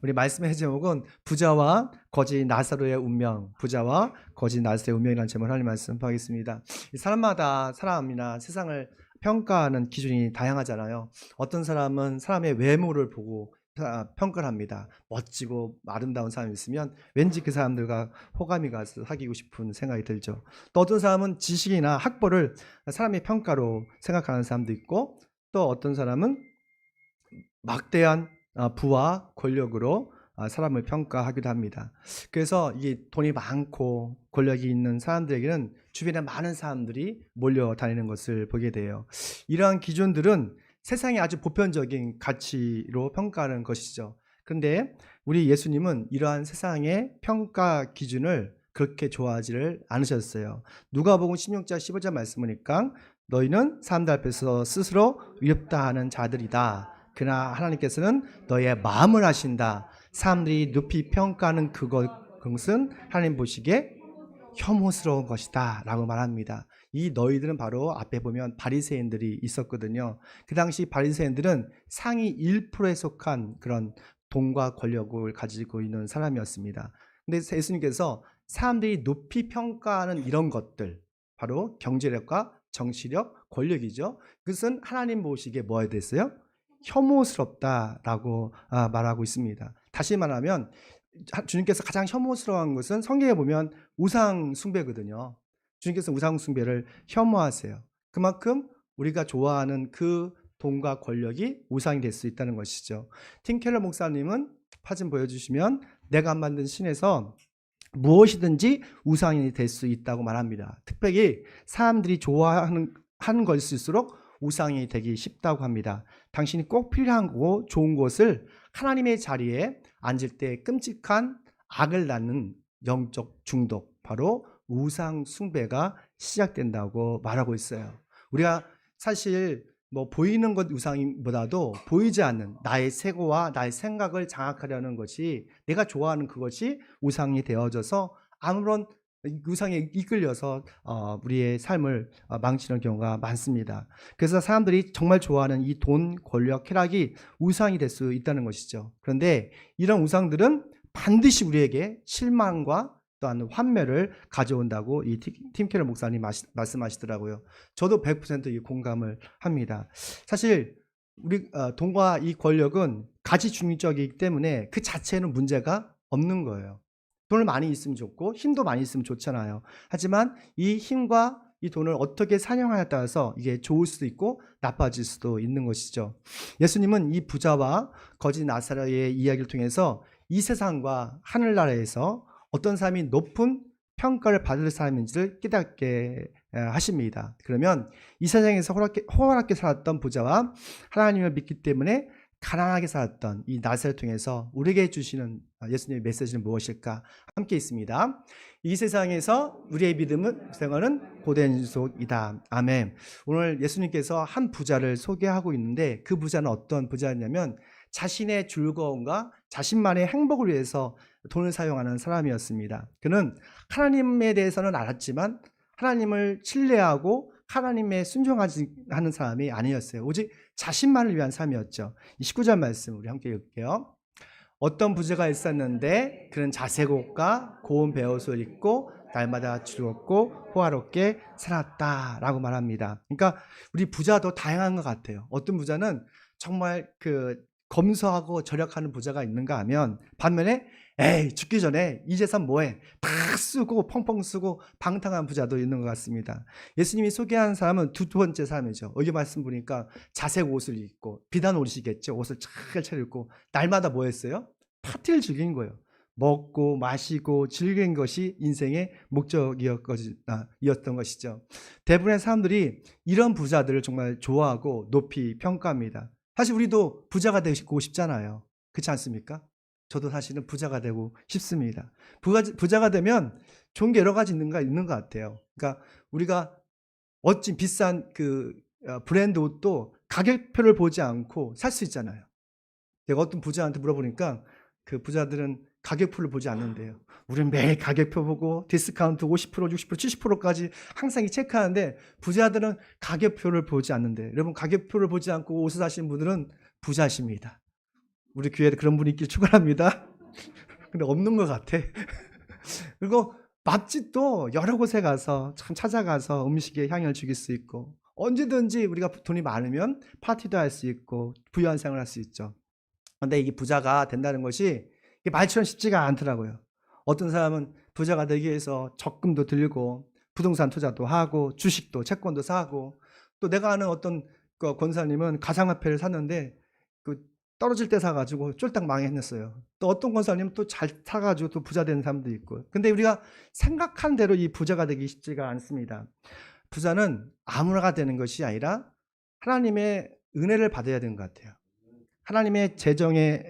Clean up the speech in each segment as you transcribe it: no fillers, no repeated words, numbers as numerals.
우리 말씀의 제목은 부자와 거지 나사로의 운명, 부자와 거지 나사로의 운명이라는 제목을 하나님 말씀 하겠습니다. 사람마다 사람이나 세상을 평가하는 기준이 다양하잖아요. 어떤 사람은 사람의 외모를 보고 평가를 합니다. 멋지고 아름다운 사람이 있으면 왠지 그 사람들과 호감이 가서 사귀고 싶은 생각이 들죠. 또 어떤 사람은 지식이나 학벌을 사람의 평가로 생각하는 사람도 있고, 또 어떤 사람은 막대한 부와 권력으로 사람을 평가하기도 합니다. 그래서 이게 돈이 많고 권력이 있는 사람들에게는 주변에 많은 사람들이 몰려다니는 것을 보게 돼요. 이러한 기준들은 세상의 아주 보편적인 가치로 평가하는 것이죠. 그런데 우리 예수님은 이러한 세상의 평가 기준을 그렇게 좋아하지를 않으셨어요. 누가복음 16장 15절 말씀 보니까 너희는 사람들 앞에서 스스로 위협다 하는 자들이다. 그러나 하나님께서는 너의 마음을 아신다. 사람들이 높이 평가하는 그것은 하나님 보시기에 혐오스러운 것이다 라고 말합니다. 이 너희들은 바로 앞에 보면 바리새인들이 있었거든요. 그 당시 바리새인들은 상위 1%에 속한 그런 돈과 권력을 가지고 있는 사람이었습니다. 근데 예수님께서 사람들이 높이 평가하는 이런 것들, 바로 경제력과 정치력, 권력이죠. 그것은 하나님 보시기에 뭐에 됐어요? 혐오스럽다라고 말하고 있습니다. 다시 말하면 주님께서 가장 혐오스러운 것은 성경에 보면 우상 숭배거든요. 주님께서 우상 숭배를 혐오하세요. 그만큼 우리가 좋아하는 그 돈과 권력이 우상이 될 수 있다는 것이죠. 팀 켈러 목사님은 사진 보여주시면 내가 만든 신에서 무엇이든지 우상이 될 수 있다고 말합니다. 특별히 사람들이 좋아하는 것일수록 우상이 되기 쉽다고 합니다. 당신이 꼭 필요한 거고 좋은 것을 하나님의 자리에 앉을 때 끔찍한 악을 낳는 영적 중독, 바로 우상 숭배가 시작된다고 말하고 있어요. 우리가 사실 보이는 것 우상보다도 보이지 않는 나의 세고와 나의 생각을 장악하려는 것이, 내가 좋아하는 그것이 우상이 되어져서 아무런 우상에 이끌려서 우리의 삶을 망치는 경우가 많습니다. 그래서 사람들이 정말 좋아하는 이 돈, 권력, 쾌락이 우상이 될 수 있다는 것이죠. 그런데 이런 우상들은 반드시 우리에게 실망과 또한 환멸을 가져온다고 이 팀 켈러 목사님 말씀하시더라고요. 저도 100% 공감을 합니다. 사실 우리 돈과 이 권력은 가치중립적이기 때문에 그 자체는 문제가 없는 거예요. 돈을 많이 있으면 좋고 힘도 많이 있으면 좋잖아요. 하지만 이 힘과 이 돈을 어떻게 사용하냐에 따라서 이게 좋을 수도 있고 나빠질 수도 있는 것이죠. 예수님은 이 부자와 거지 나사로의 이야기를 통해서 이 세상과 하늘나라에서 어떤 사람이 높은 평가를 받을 사람인지를 깨닫게 하십니다. 그러면 이 세상에서 호락하게 살았던 부자와 하나님을 믿기 때문에 가난하게 살았던 이 나사를 통해서 우리에게 주시는 예수님의 메시지는 무엇일까? 함께 있습니다. 이 세상에서 우리의 믿음은 생활은 고된 속이다. 아멘. 오늘 예수님께서 한 부자를 소개하고 있는데, 그 부자는 어떤 부자였냐면 자신의 즐거움과 자신만의 행복을 위해서 돈을 사용하는 사람이었습니다. 그는 하나님에 대해서는 알았지만 하나님을 신뢰하고 하나님의 순종하지 하는 사람이 아니었어요. 오직 자신만을 위한 삶이었죠. 19절 말씀 우리 함께 읽을게요. 어떤 부자가 있었는데 그는 자색 옷과 고운 베옷을 입고 날마다 즐겁고 호화롭게 살았다라고 말합니다. 그러니까 우리 부자도 다양한 것 같아요. 어떤 부자는 정말 검소하고 절약하는 부자가 있는가 하면, 반면에 에이 죽기 전에 이 재산 뭐해 다 쓰고 펑펑 쓰고 방탕한 부자도 있는 것 같습니다. 예수님이 소개한 사람은 두 번째 사람이죠. 여기 말씀 보니까 자색 옷을 입고, 비단 옷이겠죠. 옷을 잘 차려입고 날마다 뭐 했어요? 파티를 즐긴 거예요. 먹고 마시고 즐긴 것이 인생의 목적이었던 것이죠. 대부분의 사람들이 이런 부자들을 정말 좋아하고 높이 평가합니다. 사실 우리도 부자가 되고 싶잖아요. 그렇지 않습니까? 저도 사실은 부자가 되고 싶습니다. 부자가 되면 좋은 게 여러 가지 있는 것 같아요. 그러니까 우리가 멋진 비싼 브랜드 옷도 가격표를 보지 않고 살 수 있잖아요. 제가 어떤 부자한테 물어보니까 그 부자들은 가격표를 보지 않는데요. 우리는 매일 가격표 보고 디스카운트 50%, 60%, 70%까지 항상 체크하는데, 부자들은 가격표를 보지 않는데, 여러분 가격표를 보지 않고 옷을 사시는 분들은 부자십니다. 우리 교회에 그런 분이 있길 축원합니다. 근데 없는 것 같아. 그리고 맛집도 여러 곳에 가서 참 찾아가서 음식에 향연을 죽일 수 있고, 언제든지 우리가 돈이 많으면 파티도 할 수 있고 부유한 생활을 할 수 있죠. 근데 이게 부자가 된다는 것이 이게 말처럼 쉽지가 않더라고요. 어떤 사람은 부자가 되기 위해서 적금도 들고 부동산 투자도 하고 주식도 채권도 사고, 또 내가 아는 어떤 그 권사님은 가상화폐를 샀는데 그 떨어질 때 사가지고 쫄딱 망했어요. 또 어떤 권사님은 또 잘 사가지고 또 부자 되는 사람도 있고. 근데 우리가 생각한 대로 이 부자가 되기 쉽지가 않습니다. 부자는 아무나가 되는 것이 아니라 하나님의 은혜를 받아야 되는 것 같아요. 하나님의 재정의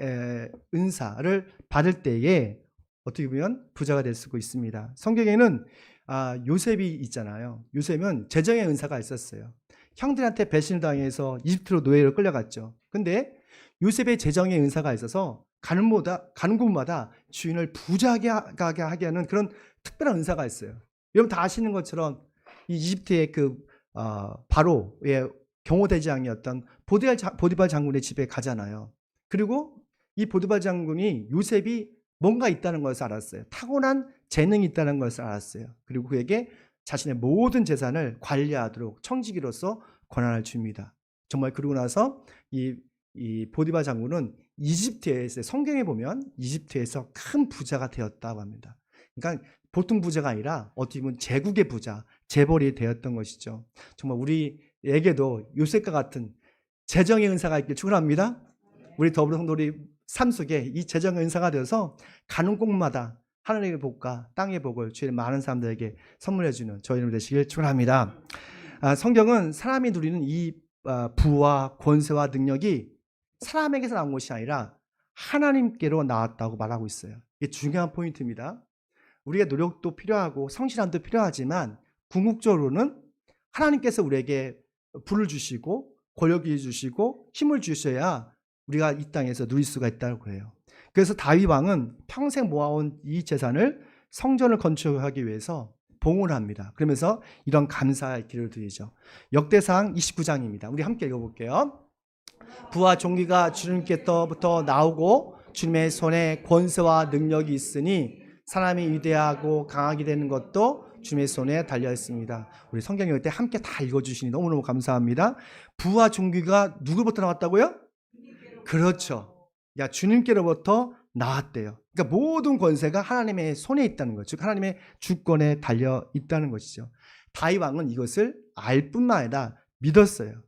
은사를 받을 때에 어떻게 보면 부자가 될 수가 있습니다. 성경에는 요셉이 있잖아요. 요셉은 재정의 은사가 있었어요. 형들한테 배신을 당해서 이집트로 노예로 끌려갔죠. 근데 요셉의 재정의 은사가 있어서 가는 곳마다 주인을 부자하게 하게 하는 그런 특별한 은사가 있어요. 여러분 다 아시는 것처럼 이 이집트의 바로의 경호대장이었던 보디발 장군의 집에 가잖아요. 그리고 이 보디발 장군이 요셉이 뭔가 있다는 것을 알았어요. 타고난 재능이 있다는 것을 알았어요. 그리고 그에게 자신의 모든 재산을 관리하도록 청지기로서 권한을 줍니다. 정말 그러고 나서 이 보디발 장군은 이집트에서, 성경에 보면 이집트에서 큰 부자가 되었다고 합니다. 그러니까 보통 부자가 아니라 어떻게 보면 제국의 부자, 재벌이 되었던 것이죠. 정말 우리에게도 요셉과 같은 재정의 은사가 있길 축원합니다. 우리 더불어 성도들이 삶 속에 이 재정의 은사가 되어서 가는 곳마다 하늘의 복과 땅의 복을 주의 많은 사람들에게 선물해 주는 저희 여러분 되시길 축원합니다. 성경은 사람이 누리는 이 부와 권세와 능력이 사람에게서 나온 것이 아니라 하나님께로 나왔다고 말하고 있어요. 이게 중요한 포인트입니다. 우리의 노력도 필요하고 성실함도 필요하지만 궁극적으로는 하나님께서 우리에게 부를 주시고 권력을 주시고 힘을 주셔야 우리가 이 땅에서 누릴 수가 있다고 해요. 그래서 다윗 왕은 평생 모아온 이 재산을 성전을 건축하기 위해서 봉헌을 합니다. 그러면서 이런 감사의 기도를 드리죠. 역대상 29장입니다. 우리 함께 읽어볼게요. 부와 존귀가 주님께로부터 나오고 주님의 손에 권세와 능력이 있으니 사람이 위대하고 강하게 되는 것도 주님의 손에 달려 있습니다. 우리 성경 읽을 때 함께 다 읽어주시니 너무너무 감사합니다. 부와 존귀가 누구로부터 나왔다고요? 그렇죠. 주님께로부터 나왔대요. 그러니까 모든 권세가 하나님의 손에 있다는 거죠. 즉 하나님의 주권에 달려 있다는 것이죠. 다윗 왕은 이것을 알 뿐만 아니라 믿었어요.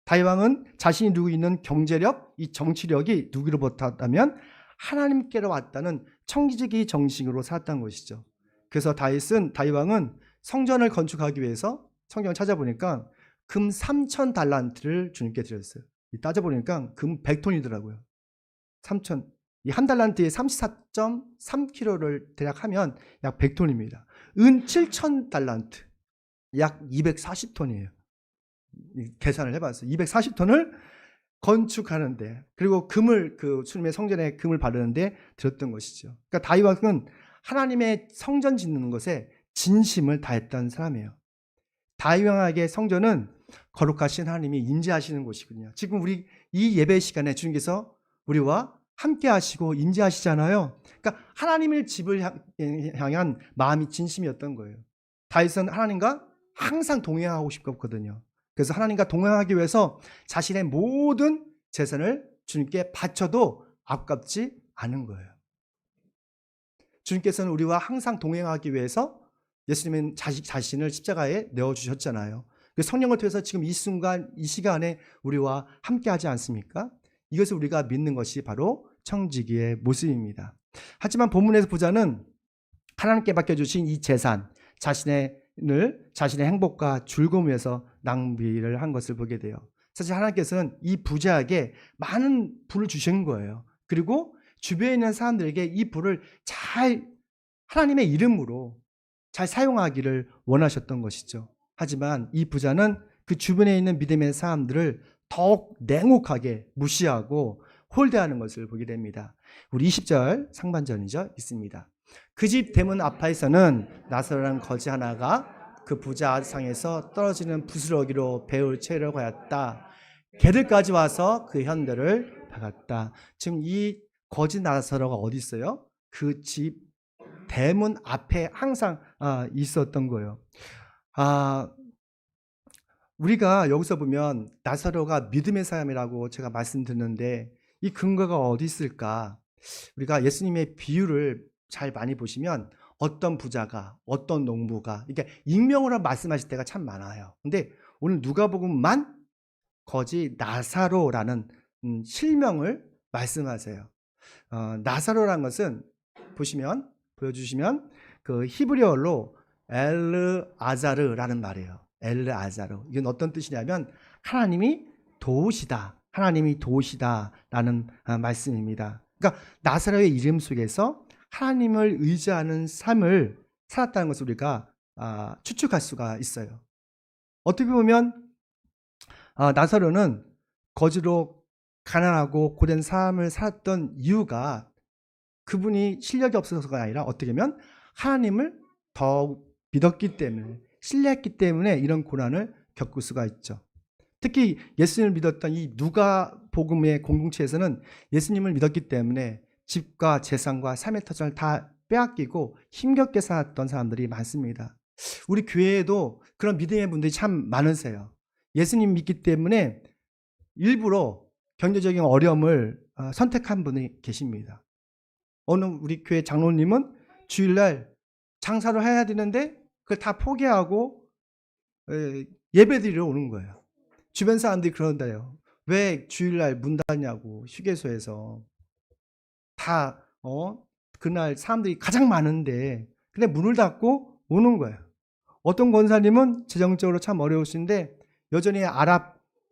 다윗 왕은 자신이 누리고 있는 경제력, 이 정치력이 누구로부터 왔다면 하나님께로 왔다는 청지기 정신으로 살았다는 것이죠. 그래서 다윗 왕은 성전을 건축하기 위해서 성경을 찾아보니까 금 3,000달란트를 주님께 드렸어요. 따져보니까 금 100톤이더라고요. 3,000. 이 한 달란트에 34.3kg를 대략 하면 약 100톤입니다. 은 7,000달란트, 약 240톤이에요. 계산을 해봤어요. 240톤을 건축하는데, 그리고 금을 주님의 성전에 금을 바르는데 들었던 것이죠. 그러니까 다윗 왕은 하나님의 성전 짓는 것에 진심을 다했던 사람이에요. 다윗 왕에게 성전은 거룩하신 하나님이 임재하시는 곳이거든요. 지금 우리 이 예배 시간에 주님께서 우리와 함께 하시고 임재하시잖아요. 그러니까 하나님의 집을 향한 마음이 진심이었던 거예요. 다윗은 하나님과 항상 동행하고 싶었거든요. 그래서 하나님과 동행하기 위해서 자신의 모든 재산을 주님께 바쳐도 아깝지 않은 거예요. 주님께서는 우리와 항상 동행하기 위해서 예수님은 자신을 십자가에 내어주셨잖아요. 성령을 통해서 지금 이 순간, 이 시간에 우리와 함께 하지 않습니까? 이것을 우리가 믿는 것이 바로 청지기의 모습입니다. 하지만 본문에서 부자는 하나님께 맡겨주신 이 재산, 자신의 행복과 즐거움 위해서 낭비를 한 것을 보게 돼요. 사실 하나님께서는 이 부자에게 많은 부를 주신 거예요. 그리고 주변에 있는 사람들에게 이 부를 잘 하나님의 이름으로 잘 사용하기를 원하셨던 것이죠. 하지만 이 부자는 그 주변에 있는 믿음의 사람들을 더욱 냉혹하게 무시하고 홀대하는 것을 보게 됩니다. 우리 20절 상반절이죠. 있습니다. 그 집 대문 앞에서는 나사로라는 거지 하나가 그 부자 상에서 떨어지는 부스러기로 배울 채우려고 하였다. 개들까지 와서 그 현들을 박았다. 지금 이 거짓 나사로가 어디 있어요? 그 집 대문 앞에 항상 있었던 거예요. 아, 우리가 여기서 보면 나사로가 믿음의 사람이라고 제가 말씀드렸는데 이 근거가 어디 있을까? 우리가 예수님의 비유를 잘 많이 보시면 어떤 부자가 어떤 농부가 이게 익명으로 말씀하실 때가 참 많아요. 근데 오늘 누가복음만 거지 나사로라는 실명을 말씀하세요. 나사로라는 것은 보여주시면 그 히브리어로 엘르아자르라는 말이에요. 엘르아자르. 이건 어떤 뜻이냐면 하나님이 도우시다. 하나님이 도우시다라는 말씀입니다. 그러니까 나사로의 이름 속에서 하나님을 의지하는 삶을 살았다는 것을 우리가 추측할 수가 있어요. 어떻게 보면 나사로는 거지로 가난하고 고된 삶을 살았던 이유가 그분이 실력이 없어서가 아니라 어떻게 보면 하나님을 더욱 믿었기 때문에 신뢰했기 때문에 이런 고난을 겪을 수가 있죠. 특히 예수님을 믿었던 이 누가복음의 공동체에서는 예수님을 믿었기 때문에 집과 재산과 삶의 터전을 다 빼앗기고 힘겹게 살았던 사람들이 많습니다. 우리 교회에도 그런 믿음의 분들이 참 많으세요. 예수님 믿기 때문에 일부러 경제적인 어려움을 선택한 분이 계십니다. 어느 우리 교회 장로님은 주일날 장사를 해야 되는데 그걸 다 포기하고 예배드리러 오는 거예요. 주변 사람들이 그런다요. 왜 주일날 문 닫냐고 휴게소에서 다 그날 사람들이 가장 많은데 근데 문을 닫고 오는 거예요. 어떤 권사님은 재정적으로 참 어려우신데 여전히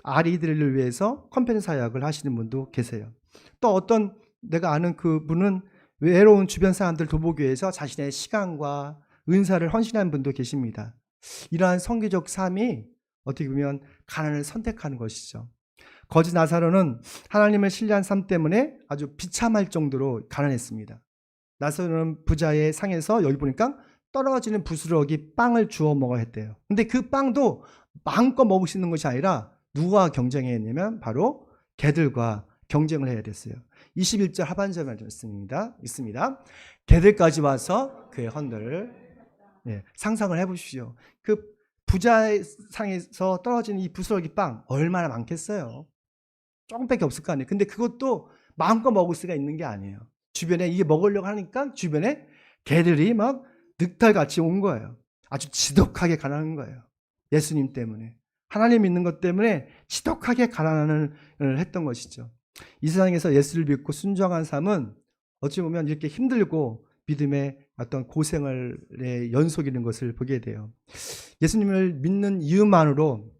아리들을 위해서 컴패니 사역을 하시는 분도 계세요. 또 어떤 내가 아는 그분은 외로운 주변 사람들 돌보기 위해서 자신의 시간과 은사를 헌신하는 분도 계십니다. 이러한 선교적 삶이 어떻게 보면 가난을 선택하는 것이죠. 거짓 나사로는 하나님을 신뢰한 삶 때문에 아주 비참할 정도로 가난했습니다. 나사로는 부자의 상에서 여기 보니까 떨어지는 부스러기 빵을 주워 먹어야 했대요. 근데 그 빵도 마음껏 먹을 수 있는 것이 아니라 누가 경쟁했냐면 바로 개들과 경쟁을 해야 됐어요. 21절 하반절 말씀입니다. 있습니다. 개들까지 와서 그의 헌들을 상상을 해보십시오. 그 부자의 상에서 떨어지는 이 부스러기 빵 얼마나 많겠어요. 조금밖에 없을 거 아니에요. 근데 그것도 마음껏 먹을 수가 있는 게 아니에요. 주변에 이게 먹으려고 하니까 주변에 개들이 막 늑탈같이 온 거예요. 아주 지독하게 가난한 거예요. 예수님 때문에. 하나님 믿는 것 때문에 지독하게 가난을 했던 것이죠. 이 세상에서 예수를 믿고 순종한 삶은 어찌 보면 이렇게 힘들고 믿음의 어떤 고생의 연속이라는 것을 보게 돼요. 예수님을 믿는 이유만으로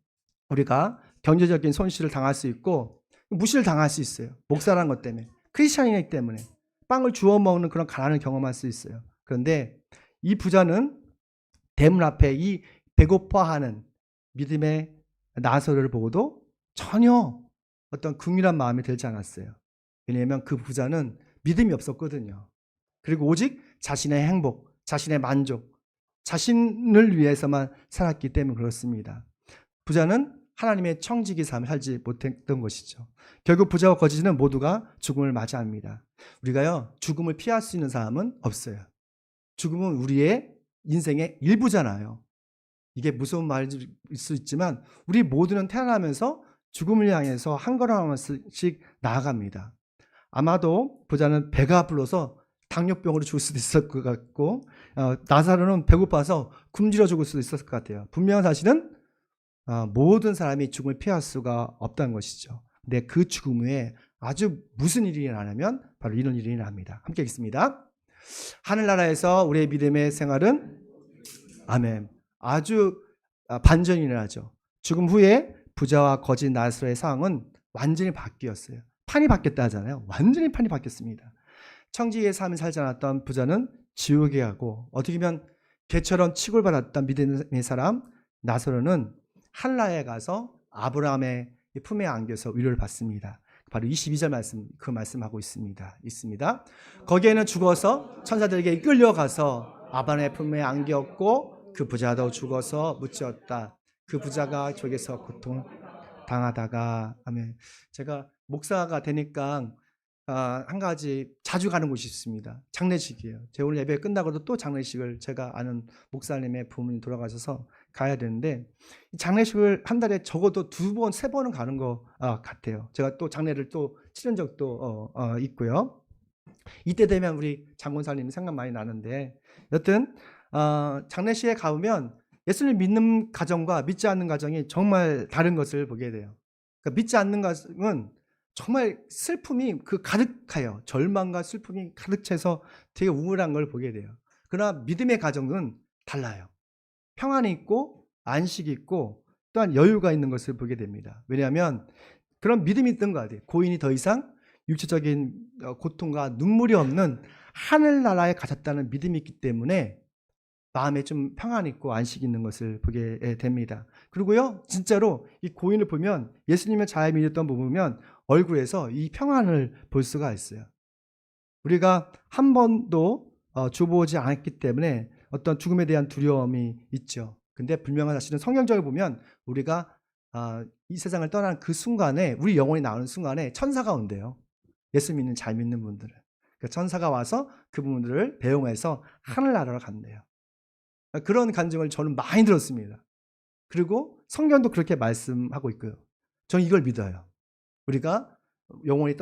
우리가 경제적인 손실을 당할 수 있고 무시를 당할 수 있어요. 목사라는 것 때문에. 크리스찬이기 때문에. 빵을 주워 먹는 그런 가난을 경험할 수 있어요. 그런데 이 부자는 대문 앞에 이 배고파하는 믿음의 나사로를 보고도 전혀 어떤 긍휼한 마음이 들지 않았어요. 왜냐하면 그 부자는 믿음이 없었거든요. 그리고 오직 자신의 행복, 자신의 만족, 자신을 위해서만 살았기 때문에 그렇습니다. 부자는 하나님의 청지기 삶을 살지 못했던 것이죠. 결국 부자와 거지는 모두가 죽음을 맞이합니다. 우리가요, 죽음을 피할 수 있는 사람은 없어요. 죽음은 우리의 인생의 일부잖아요. 이게 무서운 말일 수 있지만 우리 모두는 태어나면서 죽음을 향해서 한 걸음 한 걸음씩 나아갑니다. 아마도 부자는 배가 불러서 당뇨병으로 죽을 수도 있을 것 같고 나사로는 배고파서 굶주려 죽을 수도 있었을 것 같아요. 분명한 사실은 모든 사람이 죽음을 피할 수가 없다는 것이죠. 근데 그 죽음 후에 아주 무슨 일이 일어나냐면 바로 이런 일이 일어납니다. 함께 읽습니다. 하늘나라에서 우리의 믿음의 생활은 아멘. 아주 반전이 일어나죠. 죽음 후에 부자와 거짓 나사로의 상황은 완전히 바뀌었어요. 판이 바뀌었다 하잖아요. 완전히 판이 바뀌었습니다. 청지기의 삶을 살지 않았던 부자는 지옥에 가고 어떻게 보면 개처럼 취급받았던 믿음의 사람 나사로는 하늘나라에 가서 아브라함의 품에 안겨서 위로를 받습니다. 바로 22절 말씀, 그 말씀하고 있습니다. 거기에는 죽어서 천사들에게 이끌려가서 아브라함의 품에 안겼고 그 부자도 죽어서 묻혔다. 그 부자가 저기서 고통 당하다가 아멘. 제가 목사가 되니까 한 가지 자주 가는 곳이 있습니다. 장례식이에요. 제가 오늘 예배 끝나고도 또 장례식을 제가 아는 목사님의 부모님 돌아가셔서 가야 되는데 장례식을 한 달에 적어도 2번, 3번은 가는 것 같아요. 제가 또 장례를 또 치른 적도 있고요. 이때 되면 우리 장군사님 생각 많이 나는데 여튼 장례식에 가보면 예수님 믿는 가정과 믿지 않는 가정이 정말 다른 것을 보게 돼요. 그러니까 믿지 않는 가정은 정말 슬픔이 가득해요. 절망과 슬픔이 가득 차서 되게 우울한 걸 보게 돼요. 그러나 믿음의 가정은 달라요. 평안이 있고 안식이 있고 또한 여유가 있는 것을 보게 됩니다. 왜냐하면 그런 믿음이 있던 것 같아요. 고인이 더 이상 육체적인 고통과 눈물이 없는 하늘나라에 가셨다는 믿음이 있기 때문에 마음에 좀 평안이 있고 안식이 있는 것을 보게 됩니다. 그리고요, 진짜로 이 고인을 보면 예수님을 잘 믿었던 분 보면 얼굴에서 이 평안을 볼 수가 있어요. 우리가 한 번도 죽어보지 않았기 때문에 어떤 죽음에 대한 두려움이 있죠. 근데 분명한 사실은 성경적으로 보면 우리가 이 세상을 떠나는 그 순간에 우리 영혼이 나오는 순간에 천사가 온대요. 예수 믿는 잘 믿는 분들은. 그러니까 천사가 와서 그분들을 배웅해서 하늘나라로 간대요. 그런 간증을 저는 많이 들었습니다. 그리고 성경도 그렇게 말씀하고 있고요. 저는 이걸 믿어요. 우리가 영원히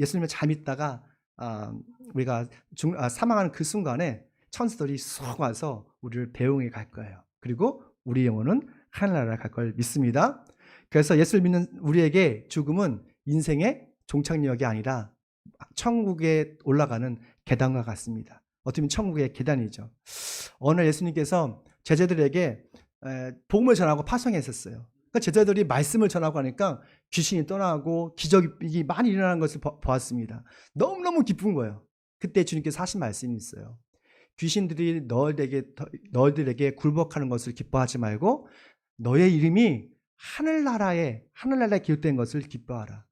예수님을 잘 믿다가 우리가 사망하는 그 순간에 천사들이 쏙 와서 우리를 배웅해 갈 거예요. 그리고 우리 영혼은 하늘나라에 갈 걸 믿습니다. 그래서 예수를 믿는 우리에게 죽음은 인생의 종착역이 아니라 천국에 올라가는 계단과 같습니다. 어떻게 보면 천국의 계단이죠. 어느 예수님께서 제자들에게 복음을 전하고 파송했었어요. 그러니까 제자들이 말씀을 전하고 하니까 귀신이 떠나고 기적이 많이 일어나는 것을 보았습니다. 너무너무 기쁜 거예요. 그때 주님께서 하신 말씀이 있어요. 귀신들이 너희들에게 굴복하는 것을 기뻐하지 말고 너의 이름이 하늘나라에 기록된 것을 기뻐하라.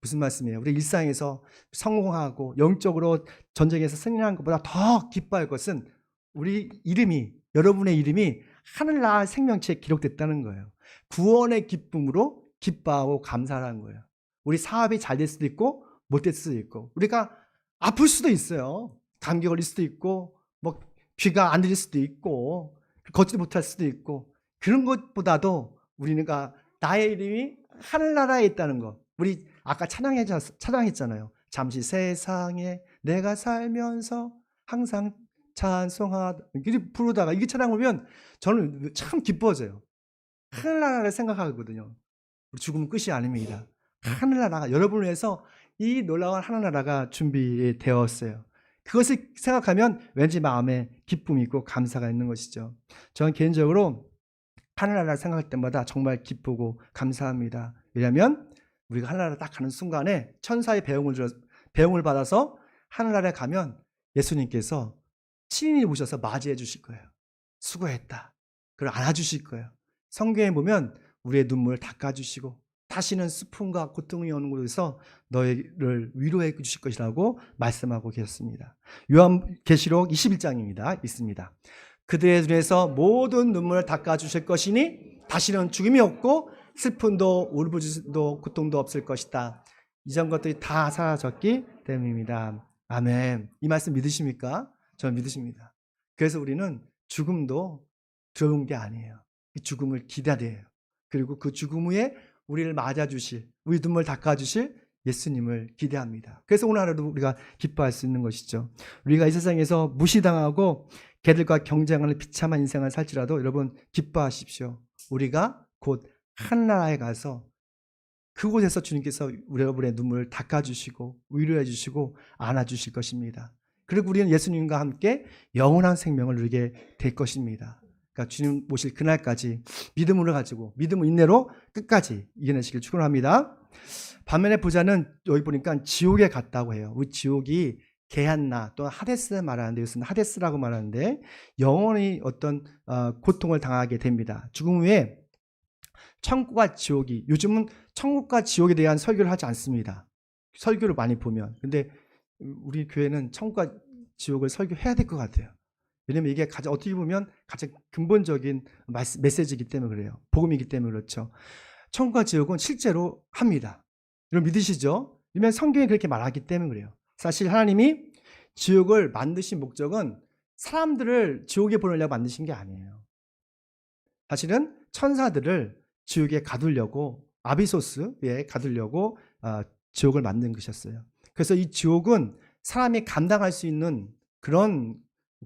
무슨 말씀이에요? 우리 일상에서 성공하고 영적으로 전쟁에서 승리하는 것보다 더 기뻐할 것은 우리 이름이, 여러분의 이름이 하늘나라 생명체에 기록됐다는 거예요. 구원의 기쁨으로 기뻐하고 감사하는 거예요. 우리 사업이 잘 될 수도 있고 못 될 수도 있고 우리가 아플 수도 있어요. 감기 걸릴 수도 있고 뭐 귀가 안 들릴 수도 있고 걷지도 못할 수도 있고 그런 것보다도 우리가 나의 이름이 하늘나라에 있다는 거. 우리 아까 찬양했잖아요. 잠시 세상에 내가 살면서 항상 찬송하다 부르다가 이게 찬양 보면 저는 참 기뻐져요. 하늘나라를 생각하거든요. 죽음은 끝이 아닙니다. 하늘나라가 여러분을 위해서 이 놀라운 하늘나라가 준비되었어요. 그것을 생각하면 왠지 마음에 기쁨이 있고 감사가 있는 것이죠. 저는 개인적으로 하늘나라를 생각할 때마다 정말 기쁘고 감사합니다. 왜냐하면 우리가 하늘나라 딱 가는 순간에 천사의 배웅을 받아서 하늘나라에 가면 예수님께서 친인이 오셔서 맞이해 주실 거예요. 수고했다. 그걸 안아주실 거예요. 성경에 보면 우리의 눈물을 닦아주시고 다시는 슬픔과 고통이 오는 곳에서 너희를 위로해 주실 것이라고 말씀하고 계셨습니다. 요한계시록 21장입니다. 있습니다. 그들의 눈에서 모든 눈물을 닦아주실 것이니 다시는 죽음이 없고 슬픔도 울부짖음도 고통도 없을 것이다. 이전 것들이 다 사라졌기 때문입니다. 아멘. 이 말씀 믿으십니까? 저는 믿으십니다. 그래서 우리는 죽음도 두려운 게 아니에요. 이 죽음을 기다려요. 그리고 그 죽음 후에 우리를 맞아주실, 우리 눈물 닦아주실 예수님을 기대합니다. 그래서 오늘 하루도 우리가 기뻐할 수 있는 것이죠. 우리가 이 세상에서 무시당하고 개들과 경쟁하는 비참한 인생을 살지라도 여러분 기뻐하십시오. 우리가 곧 하늘나라에 가서 그곳에서 주님께서 여러분의 눈물을 닦아주시고 위로해 주시고 안아주실 것입니다. 그리고 우리는 예수님과 함께 영원한 생명을 누리게 될 것입니다. 그러니까 주님 오실 그날까지 믿음으로 가지고 믿음을 인내로 끝까지 이겨내시길 축원합니다. 반면에 부자는 여기 보니까 지옥에 갔다고 해요. 우리 지옥이 게한나 또는 하데스 말하는데 이것은 하데스라고 말하는데 영원히 어떤 고통을 당하게 됩니다. 죽음 후에 천국과 지옥이, 요즘은 천국과 지옥에 대한 설교를 하지 않습니다. 설교를 많이 보면. 근데 우리 교회는 천국과 지옥을 설교해야 될 것 같아요. 왜냐면 이게 어떻게 보면 가장 근본적인 메시지이기 때문에 그래요. 복음이기 때문에 그렇죠. 천국과 지옥은 실제로 합니다. 여러분 믿으시죠? 왜냐면 성경이 그렇게 말하기 때문에 그래요. 사실 하나님이 지옥을 만드신 목적은 사람들을 지옥에 보내려고 만드신 게 아니에요. 사실은 천사들을 지옥에 가두려고, 아비소스에 가두려고 지옥을 만든 것이었어요. 그래서 이 지옥은 사람이 감당할 수 있는 그런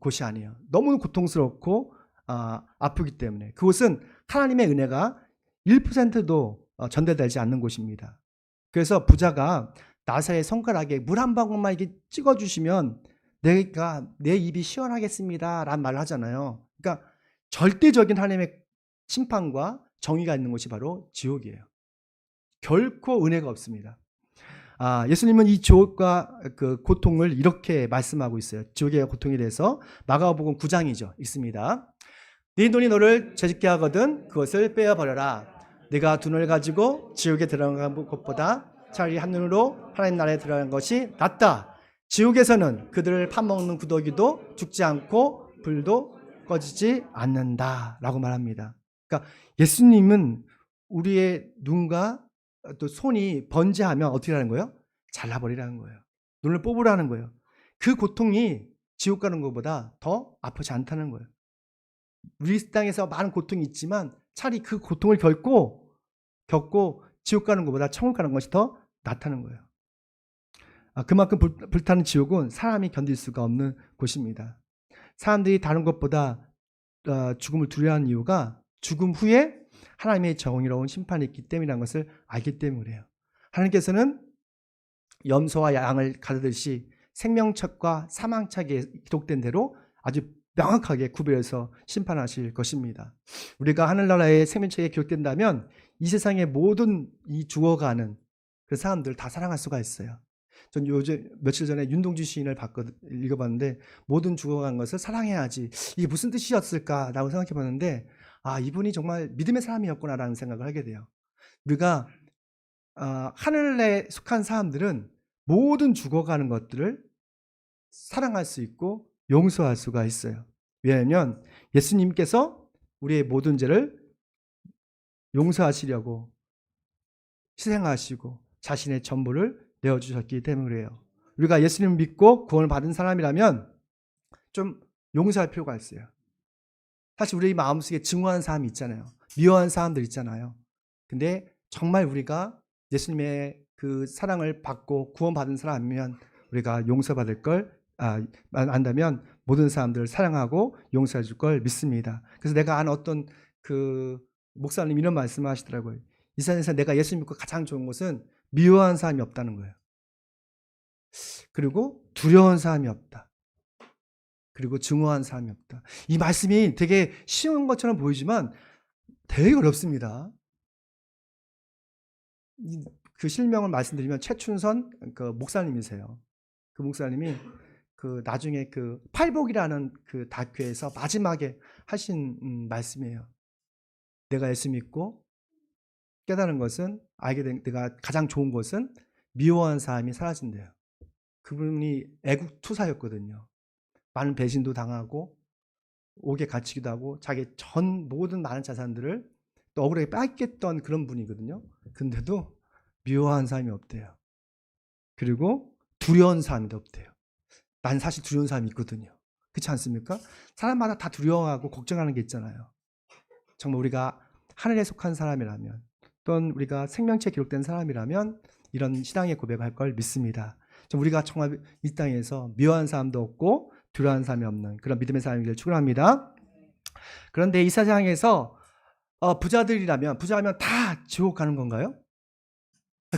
곳이 아니에요. 너무 고통스럽고 아프기 때문에. 그곳은 하나님의 은혜가 1%도 전달되지 않는 곳입니다. 그래서 부자가 나사의 손가락에 물 한 방울만 이렇게 찍어주시면 내가 내 입이 시원하겠습니다 라는 말을 하잖아요. 그러니까 절대적인 하나님의 심판과 정의가 있는 곳이 바로 지옥이에요. 결코 은혜가 없습니다. 예수님은 이 지옥과 그 고통을 이렇게 말씀하고 있어요. 지옥의 고통에 대해서 마가복음 9장이죠. 있습니다. 네 돈이 너를 죄짓게 하거든 그것을 빼어버려라. 네가 두 눈을 가지고 지옥에 들어간 것보다 차라리 한 눈으로 하나님 나라에 들어간 것이 낫다. 지옥에서는 그들을 파먹는 구더기도 죽지 않고 불도 꺼지지 않는다 라고 말합니다. 그러니까 예수님은 우리의 눈과 또 손이 번제하면 어떻게 하는 거예요? 잘라버리라는 거예요. 눈을 뽑으라는 거예요. 그 고통이 지옥 가는 것보다 더 아프지 않다는 거예요. 우리 땅에서 많은 고통이 있지만 차라리 그 고통을 겪고 지옥 가는 것보다 천국 가는 것이 더 낫다는 거예요. 그만큼 불타는 지옥은 사람이 견딜 수가 없는 곳입니다. 사람들이 다른 것보다 죽음을 두려워하는 이유가 죽음 후에 하나님의 정의로운 심판이 있기 때문이라는 것을 알기 때문에 그래요. 하나님께서는 염소와 양을 가르듯이 생명책과 사망책에 기록된 대로 아주 명확하게 구별해서 심판하실 것입니다. 우리가 하늘나라의 생명책에 기록된다면 이 세상의 모든 이 죽어가는 그 사람들 다 사랑할 수가 있어요. 전 요즘 며칠 전에 윤동주 시인을 읽어봤는데 모든 죽어간 것을 사랑해야지 이게 무슨 뜻이었을까라고 생각해봤는데 이분이 정말 믿음의 사람이었구나라는 생각을 하게 돼요. 우리가 하늘에 속한 사람들은 모든 죽어가는 것들을 사랑할 수 있고 용서할 수가 있어요. 왜냐하면 예수님께서 우리의 모든 죄를 용서하시려고 희생하시고 자신의 전부를 내어주셨기 때문에 그래요. 우리가 예수님을 믿고 구원을 받은 사람이라면 좀 용서할 필요가 있어요. 사실 우리 마음속에 증오하는 사람이 있잖아요. 미워하는 사람들 있잖아요. 근데 정말 우리가 예수님의 그 사랑을 받고 구원받은 사람이면 우리가 용서받을 걸 안다면 모든 사람들을 사랑하고 용서해 줄 걸 믿습니다. 그래서 내가 아는 어떤 그 목사님 이런 말씀을 하시더라고요. 이 세상에서 내가 예수님 믿고 가장 좋은 것은 미워하는 사람이 없다는 거예요. 그리고 두려운 사람이 없다. 그리고 증오한 사람이 없다. 이 말씀이 되게 쉬운 것처럼 보이지만 되게 어렵습니다. 그 실명을 말씀드리면 최춘선 그 목사님이세요. 그 목사님이 그 나중에 그 팔복이라는 그 다큐에서 마지막에 하신 말씀이에요. 내가 예수 믿고 깨달은 것은 알게 된 내가 가장 좋은 것은 미워한 사람이 사라진대요. 그분이 애국 투사였거든요. 많은 배신도 당하고 옥에 갇히기도 하고 자기 전 모든 많은 자산들을 또 억울하게 뺏겼던 그런 분이거든요. 근데도 미워한 사람이 없대요. 그리고 두려운 사람도 없대요. 난 사실 두려운 사람이 있거든요. 그렇지 않습니까? 사람마다 다 두려워하고 걱정하는 게 있잖아요. 정말 우리가 하늘에 속한 사람이라면 또는 우리가 생명체에 기록된 사람이라면 이런 신앙의 고백을 할 걸 믿습니다. 우리가 정말 이 땅에서 미워한 사람도 없고 두려워하는 사람이 없는 그런 믿음의 사람이길 축원합니다. 그런데 이 세상에서 부자들이라면 부자하면 다 지옥 가는 건가요?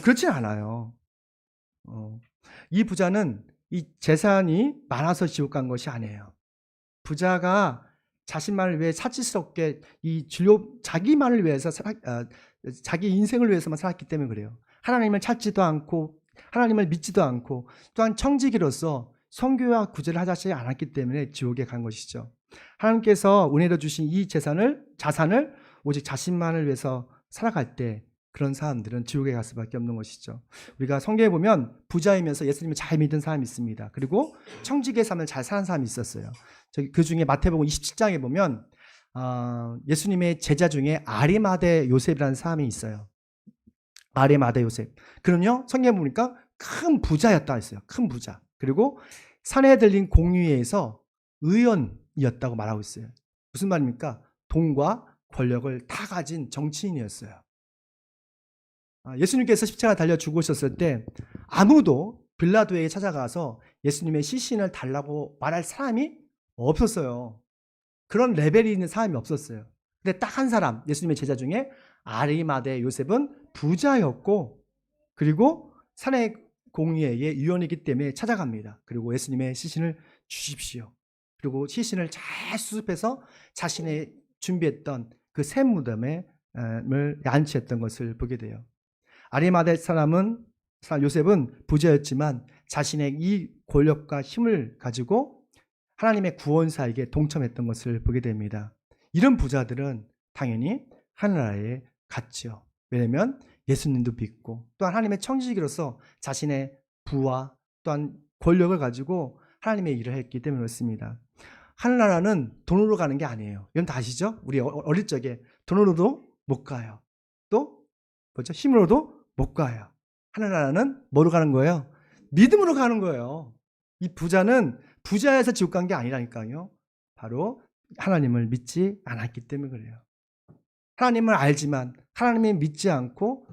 그렇지 않아요. 이 부자는 이 재산이 많아서 지옥 간 것이 아니에요. 부자가 자신만을 위해 사치스럽게 자기만을 위해서 자기 인생을 위해서만 살았기 때문에 그래요. 하나님을 찾지도 않고 하나님을 믿지도 않고 또한 청지기로서 선교와 구제를 하지 않았기 때문에 지옥에 간 것이죠. 하나님께서 은혜로 주신 이 자산을 오직 자신만을 위해서 살아갈 때 그런 사람들은 지옥에 갈 수밖에 없는 것이죠. 우리가 성경에 보면 부자이면서 예수님을 잘 믿은 사람이 있습니다. 그리고 청지기의 삶을 잘 사는 사람이 있었어요. 그 중에 마태복음 27장에 보면 예수님의 제자 중에 아리마대 요셉이라는 사람이 있어요. 아리마다 요셉. 그는요, 성경에 보니까 큰 부자였다 했어요. 큰 부자. 그리고 산에 들린 공유회에서 의원이었다고 말하고 있어요. 무슨 말입니까? 돈과 권력을 다 가진 정치인이었어요. 예수님께서 십자가 달려 죽으셨을 때 아무도 빌라도에게 찾아가서 예수님의 시신을 달라고 말할 사람이 없었어요. 그런 레벨이 있는 사람이 없었어요. 근데 딱 한 사람, 예수님의 제자 중에 아리마대 요셉은 부자였고, 그리고 산의 공의회의 위원이기 때문에 찾아갑니다. 그리고 예수님의 시신을 주십시오. 그리고 시신을 잘 수습해서 자신의 준비했던 그 새 무덤에 안치했던 것을 보게 돼요. 아리마대 사람은 요셉은 부자였지만 자신의 이 권력과 힘을 가지고 하나님의 구원사에게 동참했던 것을 보게 됩니다. 이런 부자들은 당연히 하늘나라에 갔죠. 왜냐하면 예수님도 믿고 또한 하나님의 청지기로서 자신의 부와 또한 권력을 가지고 하나님의 일을 했기 때문에 그렇습니다. 하늘나라는 돈으로 가는 게 아니에요. 여러분 다 아시죠? 우리 어릴 적에 돈으로도 못 가요. 또 뭐죠? 힘으로도 못 가요. 하늘나라는 뭐로 가는 거예요? 믿음으로 가는 거예요. 이 부자는 부자에서 지옥 간 게 아니라니까요. 바로 하나님을 믿지 않았기 때문에 그래요. 하나님을 알지만 하나님을 믿지 않고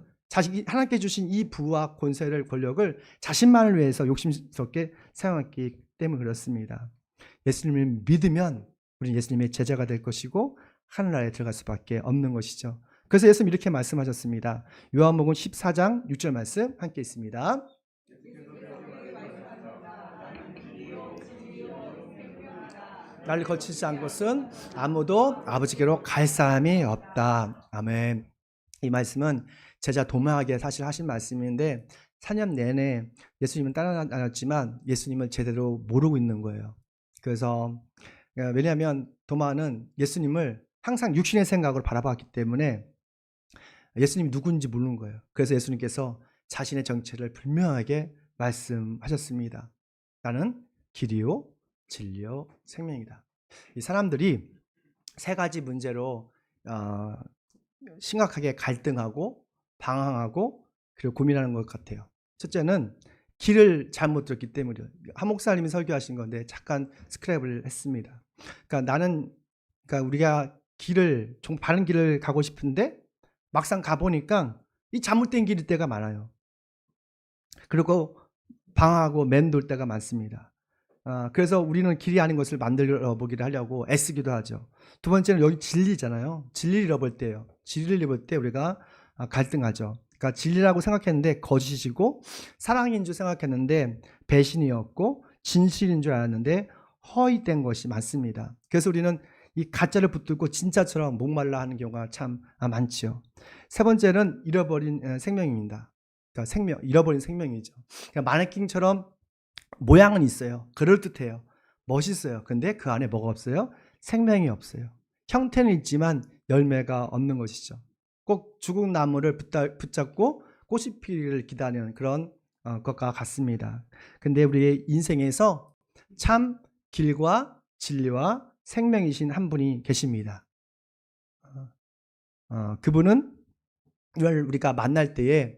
하나님께 주신 이 부와 권세를, 권력을 자신만을 위해서 욕심스럽게 사용했기 때문에 그렇습니다. 예수님을 믿으면 우리는 예수님의 제자가 될 것이고 하늘나라에 들어갈 수밖에 없는 것이죠. 그래서 예수님 이렇게 말씀하셨습니다. 요한복음 14장 6절 말씀 함께 있습니다. 나를 거치지 않은 것은 아무도 아버지께로 갈 사람이 없다. 아멘. 이 말씀은 제자 도마에게 사실 하신 말씀인데 4년 내내 예수님은 따라다녔지만 예수님을 제대로 모르고 있는 거예요. 그래서 왜냐하면 도마는 예수님을 항상 육신의 생각으로 바라봤기 때문에 예수님이 누군지 모르는 거예요. 그래서 예수님께서 자신의 정체를 분명하게 말씀하셨습니다. 나는 길이요 진리요 생명이다. 이 사람들이 세 가지 문제로 심각하게 갈등하고 방황하고 그리고 고민하는 것 같아요. 첫째는 길을 잘못 들었기 때문이에요. 한 목사님이 설교하신 건데 잠깐 스크랩을 했습니다. 그러니까 우리가 바른 길을 가고 싶은데 막상 가보니까 이 잘못된 길일 때가 많아요. 그리고 방황하고 맴돌 때가 많습니다. 그래서 우리는 길이 아닌 것을 만들어 보기를 하려고 애쓰기도 하죠. 두 번째는 여기 진리잖아요. 진리를 잃어볼 때예요. 진리를 잃어볼 때 우리가 갈등하죠. 그러니까 진리라고 생각했는데 거짓이고, 사랑인 줄 생각했는데 배신이었고, 진실인 줄 알았는데 허위된 것이 많습니다. 그래서 우리는 이 가짜를 붙들고 진짜처럼 목말라 하는 경우가 참 많죠. 세 번째는 잃어버린 생명입니다. 그러니까 잃어버린 생명이죠. 그러니까 마네킹처럼 모양은 있어요. 그럴듯해요. 멋있어요. 근데 그 안에 뭐가 없어요? 생명이 없어요. 형태는 있지만 열매가 없는 것이죠. 꼭 죽은 나무를 붙잡고 꽃이 피기를 기다리는 그런 것과 같습니다. 근데 우리의 인생에서 참 길과 진리와 생명이신 한 분이 계십니다. 그분은 우리가 만날 때에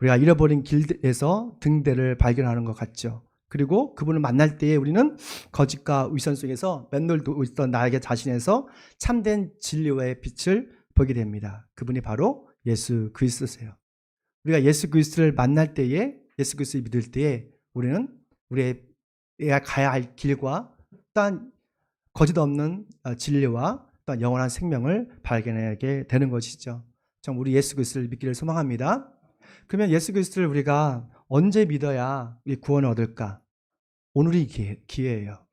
우리가 잃어버린 길에서 등대를 발견하는 것 같죠. 그리고 그분을 만날 때에 우리는 거짓과 위선 속에서 맴돌고 있던 나에게 자신에서 참된 진리와의 빛을 보게 됩니다. 그분이 바로 예수 그리스도세요. 우리가 예수 그리스도를 만날 때에, 예수 그리스도를 믿을 때에 우리는 우리가 가야 할 길과 또한 거짓 없는 진리와 또한 영원한 생명을 발견하게 되는 것이죠. 참 우리 예수 그리스도를 믿기를 소망합니다. 그러면 예수 그리스도를 우리가 언제 믿어야 우리 구원을 얻을까? 오늘이 기회예요.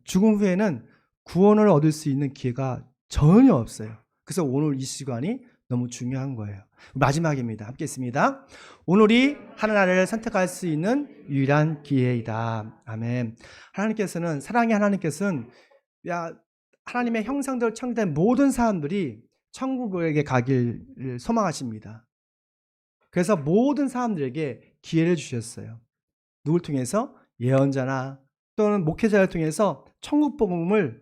죽음 후에는 구원을 얻을 수 있는 기회가 전혀 없어요. 그래서 오늘 이 시간이 너무 중요한 거예요. 마지막입니다. 함께 있습니다. 오늘이 하늘나라를 선택할 수 있는 유일한 기회이다. 아멘. 사랑의 하나님께서는 하나님의 형상대로 창조된 모든 사람들이 천국에게 가기를 소망하십니다. 그래서 모든 사람들에게 기회를 주셨어요. 누굴 통해서? 예언자나 또는 목회자를 통해서 천국 복음을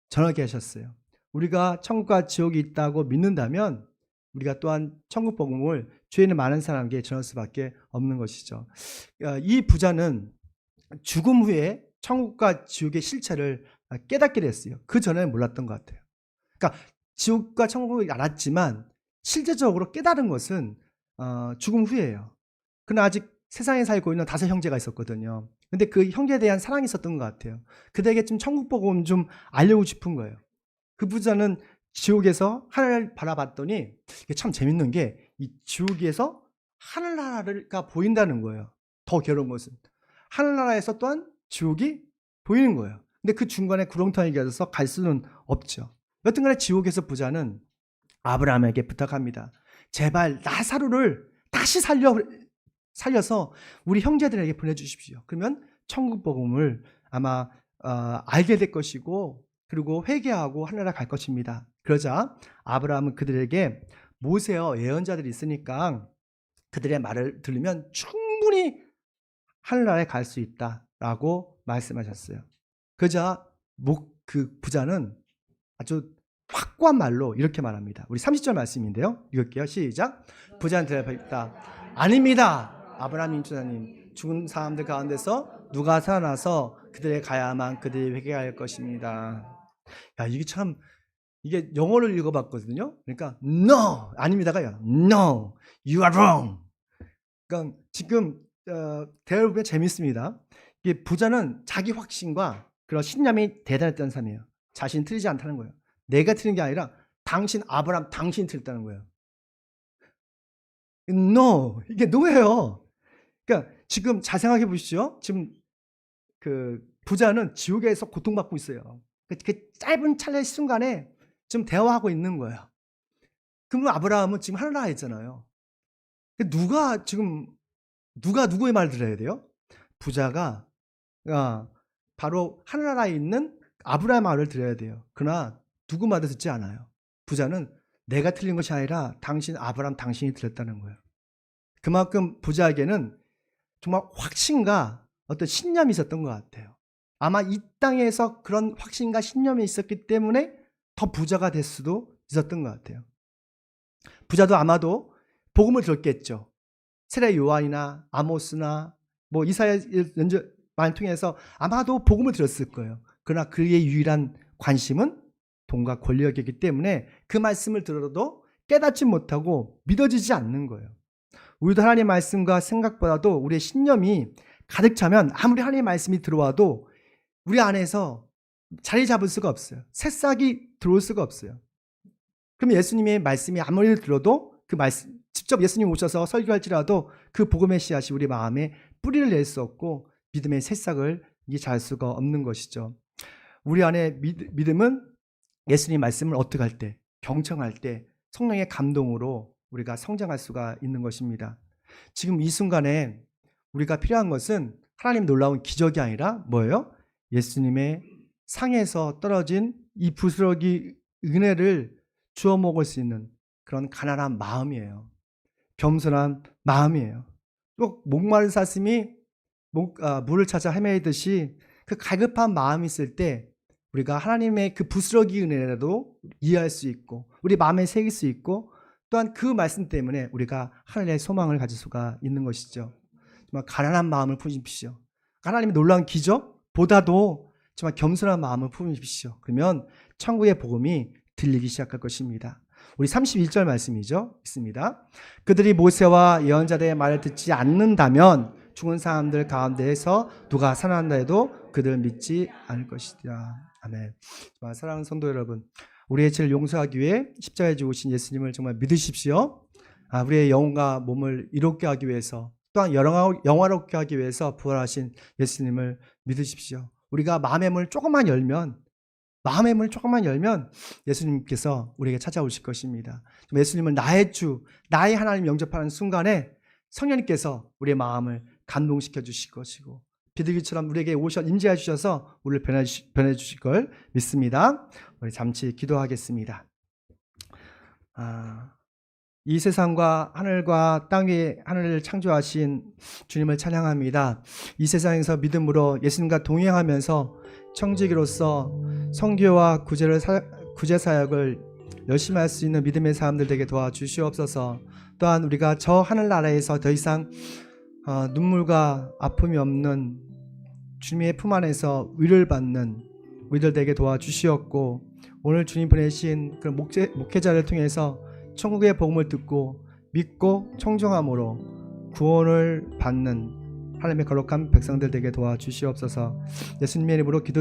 전하게 하셨어요. 우리가 천국과 지옥이 있다고 믿는다면 우리가 또한 천국 복음을 주위에 있는 많은 사람에게 전할 수밖에 없는 것이죠. 이 부자는 죽음 후에 천국과 지옥의 실체를 깨닫게 됐어요. 그 전에는 몰랐던 것 같아요. 그러니까 지옥과 천국을 알았지만 실제적으로 깨달은 것은 죽음 후예요. 그러나 아직 세상에 살고 있는 5 형제가 있었거든요. 근데 그 형제에 대한 사랑이 있었던 것 같아요. 그들에게 좀 천국 복음 좀 알려고 싶은 거예요. 그 부자는 지옥에서 하늘을 바라봤더니 이게 참 재밌는 게 이 지옥에서 하늘나라가 보인다는 거예요. 더 괴로운 것은 하늘나라에서 또한 지옥이 보이는 거예요. 근데 그 중간에 구렁텅이가 있어서 갈 수는 없죠. 여튼간에 지옥에서 부자는 아브라함에게 부탁합니다. 제발 나사로를 다시 살려서 우리 형제들에게 보내주십시오. 그러면 천국 복음을 아마 알게 될 것이고 그리고 회개하고 하늘나라 갈 것입니다. 그러자 아브라함은 그들에게 모세와 예언자들이 있으니까 그들의 말을 들으면 충분히 하늘나라에 갈 수 있다라고 말씀하셨어요. 그러자 그 부자는 아주 확고한 말로 이렇게 말합니다. 우리 30절 말씀인데요. 읽을게요. 시작. 부자는 대답했다. 아닙니다. 아브라함 인주사님, 죽은 사람들 가운데서 누가 살아나서 그들에 가야만 그들이 회개할 것입니다. 야, 이게 영어를 읽어봤거든요. 그러니까 no, 아닙니다가요. No, you are wrong. 그러니까 지금 대화를 보면 재밌습니다. 이게 부자는 자기 확신과 그런 신념이 대단했다는 사람이에요. 자신이 틀리지 않다는 거예요. 내가 틀린 게 아니라 당신 아브라함 당신이 틀렸다는 거예요. No, 이게 no예요. 그러니까 지금 잘 생각해 보시죠. 지금 그 부자는 지옥에서 고통받고 있어요. 그 짧은 찰나의 순간에 지금 대화하고 있는 거예요. 그러면 아브라함은 지금 하늘나라에 있잖아요. 누가 누구의 말을 들어야 돼요? 부자가 바로 하늘나라에 있는 아브라함의 말을 들어야 돼요. 그러나 누구 말도 듣지 않아요. 부자는 내가 틀린 것이 아니라 아브라함 당신이 틀렸다는 거예요. 그만큼 부자에게는 정말 확신과 어떤 신념이 있었던 것 같아요. 아마 이 땅에서 그런 확신과 신념이 있었기 때문에 더 부자가 될 수도 있었던 것 같아요. 부자도 아마도 복음을 들었겠죠. 세례 요한이나 아모스나 이사야 연주만 통해서 아마도 복음을 들었을 거예요. 그러나 그의 유일한 관심은 돈과 권력이기 때문에 그 말씀을 들어도 깨닫지 못하고 믿어지지 않는 거예요. 우리도 하나님의 말씀과 생각보다도 우리의 신념이 가득 차면 아무리 하나님의 말씀이 들어와도 우리 안에서 자리 잡을 수가 없어요. 새싹이 들어올 수가 없어요. 그럼 예수님의 말씀이 아무리 들어도 그 말씀 직접 예수님 오셔서 설교할지라도 그 복음의 씨앗이 우리 마음에 뿌리를 낼 수 없고 믿음의 새싹을 잘 수가 없는 것이죠. 우리 안에 믿음은 예수님 말씀을 어떡할 때, 경청할 때 성령의 감동으로 우리가 성장할 수가 있는 것입니다. 지금 이 순간에 우리가 필요한 것은 하나님 놀라운 기적이 아니라 뭐예요? 예수님의 상에서 떨어진 이 부스러기 은혜를 주워 먹을 수 있는 그런 가난한 마음이에요. 겸손한 마음이에요. 또 목마른 사슴이 물을 찾아 헤매듯이 그 갈급한 마음이 있을 때 우리가 하나님의 그 부스러기 은혜라도 이해할 수 있고 우리 마음에 새길 수 있고 또한 그 말씀 때문에 우리가 하늘의 소망을 가질 수가 있는 것이죠. 정말 가난한 마음을 품으십시오. 하나님의 놀라운 기적보다도 정말 겸손한 마음을 품으십시오. 그러면 천국의 복음이 들리기 시작할 것입니다. 우리 31절 말씀이죠. 있습니다. 그들이 모세와 예언자들의 말을 듣지 않는다면 죽은 사람들 가운데에서 누가 살아난다 해도 그들 믿지 않을 것이다. 아멘. 사랑하는 성도 여러분, 우리의 죄를 용서하기 위해 십자가에 죽으신 예수님을 정말 믿으십시오. 우리의 영혼과 몸을 이롭게 하기 위해서 또한 영화롭게 하기 위해서 부활하신 예수님을 믿으십시오. 우리가 마음의 문을 조금만 열면 예수님께서 우리에게 찾아오실 것입니다. 예수님을 나의 주, 나의 하나님 영접하는 순간에 성령님께서 우리의 마음을 감동시켜 주실 것이고 비둘기처럼 우리에게 임재해 주셔서 우리를 변해 주실 걸 믿습니다. 우리 잠시 기도하겠습니다. 이 세상과 하늘과 땅 위에 하늘을 창조하신 주님을 찬양합니다. 이 세상에서 믿음으로 예수님과 동행하면서 청지기로서 선교와 구제 사역을 열심히 할 수 있는 믿음의 사람들 되게 도와주시옵소서. 또한 우리가 저 하늘나라에서 더 이상 눈물과 아픔이 없는 주님의 품 안에서 위를 받는 우리들 되게 도와주시옵고, 오늘 주님 보내신 그런 목회자를 통해서 천국의 복음을 듣고 믿고 청정함으로 구원을 받는 하나님의 거룩한 백성들 되게 도와주시옵소서. 예수님의 이름으로 기도